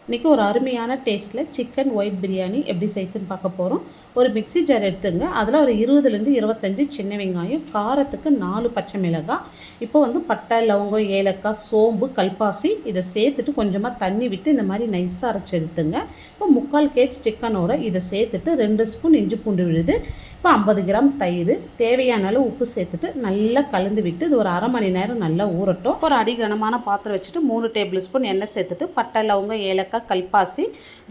இன்றைக்கி ஒரு அருமையான டேஸ்ட்டில் சிக்கன் ஒயிட் பிரியாணி எப்படி செய்யுதுன்னு பார்க்க போகிறோம். ஒரு மிக்ஸி ஜார் எடுத்துங்க. அதில் ஒரு 20லேருந்து 25 சின்ன வெங்காயம், காரத்துக்கு 4 பச்சை மிளகாய், இப்போ பட்டை, லவங்கம், ஏலக்காய், சோம்பு, கல்பாசி இதை சேர்த்துட்டு கொஞ்சமாக தண்ணி விட்டு இந்த மாதிரி நைஸாக அரைச்சி எடுத்துங்க. இப்போ 3/4 கேஜ் சிக்கனோட இதை சேர்த்துட்டு 2 ஸ்பூன் இஞ்சி பூண்டு விழுது, இப்போ 50 கிராம் தயிர், தேவையான அளவு உப்பு சேர்த்துட்டு நல்லா கலந்து விட்டு இது ஒரு அரை மணி நேரம் நல்லா ஊறட்டும். ஒரு அடிகனமான பாத்திரம் வச்சுட்டு 3 டேபிள் ஸ்பூன் எண்ணெய் சேர்த்துட்டு பட்டை, லவங்கம், ஏலக்காய், கல்பாசி,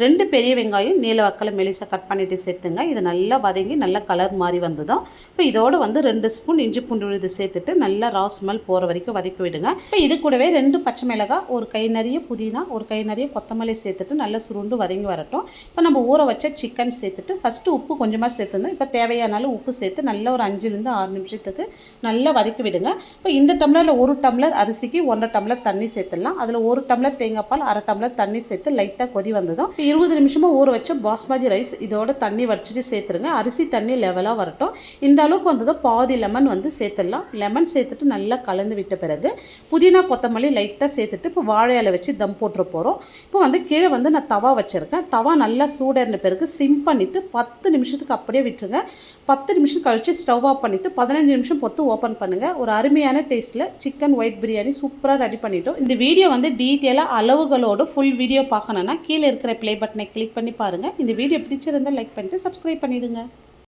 2 பெரிய வெங்காயம் நீல வாக்கில் மெலிசா கட் பண்ணிட்டு சேர்த்துங்க. இது நல்லா வதங்கி நல்ல கலர் மாதிரி வந்ததும் இப்போ இதோட 2 ஸ்பூன் இஞ்சி பூண்டு விழுது சேர்த்துட்டு நல்லா ரா ஸ்மெல் போகிற வரைக்கும் வதக்கி விடுங்க. இப்போ இது கூடவே 2 பச்சை மிளகாய், ஒரு கை நிறைய புதினா, ஒரு கை நிறைய கொத்தமல்லி சேர்த்துட்டு நல்லா சுருண்டு வதங்கி வரட்டும். இப்போ நம்ம ஊற வச்ச சிக்கன் சேர்த்துட்டு ஃபஸ்ட்டு உப்பு கொஞ்சமாக சேர்த்துருந்தோம். இப்போ தேவையான அளவு உப்பு சேர்த்து நல்லா ஒரு 5லேருந்து 6 நிமிஷத்துக்கு நல்லா வதக்கி விடுங்க. இப்போ இந்த டம்ளரில் 1 டம்ளர் அரிசிக்கு 1.5 டம்ளர் தண்ணி சேர்த்துடலாம். அதில் 1 டம்ளர் தேங்காய் பால், 1/2 டம்ளர் தண்ணி சேர்த்து லைட்டாக கொதி வந்ததும் 20 நிமிஷமாக ஊற வச்ச பாஸ்மதி ரைஸ் இதோட தண்ணி வடிச்சிட்டு சேர்த்துருங்க. அரிசி தண்ணி லெவலாக வரட்டும். இந்த அளவுக்கு வந்ததும் பாதி லெமன் சேர்த்துடலாம். லெமன் சேர்த்துட்டு நல்லா கலந்து விட்ட பிறகு புதினா, கொத்தமல்லி லைட்டாக சேர்த்துட்டு இப்போ வாழை இலை வச்சு தம் போட்டுற போகிறோம். இப்போ கீழே நான் தவா வச்சுருக்கேன். தவா நல்லா சூடேறின பிறகு சிம் பண்ணிவிட்டு 10 நிமிஷத்துக்கு அப்படியே விட்டுருங்க. 10 நிமிஷம் கழித்து ஸ்டவ் ஆஃப் பண்ணிவிட்டு 15 நிமிஷம் பொறுத்து ஓப்பன் பண்ணுங்கள். ஒரு அருமையான டேஸ்ட்டில் சிக்கன் ஒயிட் பிரியாணி சூப்பராக ரெடி பண்ணிட்டோம். இந்த வீடியோ டீட்டெயிலாக அளவுகளோடு ஃபுல் வீடியோ பார்க்கணுன்னா கீழே இருக்கிற ப்ளே பட்டனை கிளிக் பண்ணி பாருங்கள். இந்த வீடியோ பிடிச்சிருந்தால் லைக் பண்ணிட்டு சப்ஸ்கிரைப் பண்ணிவிடுங்க.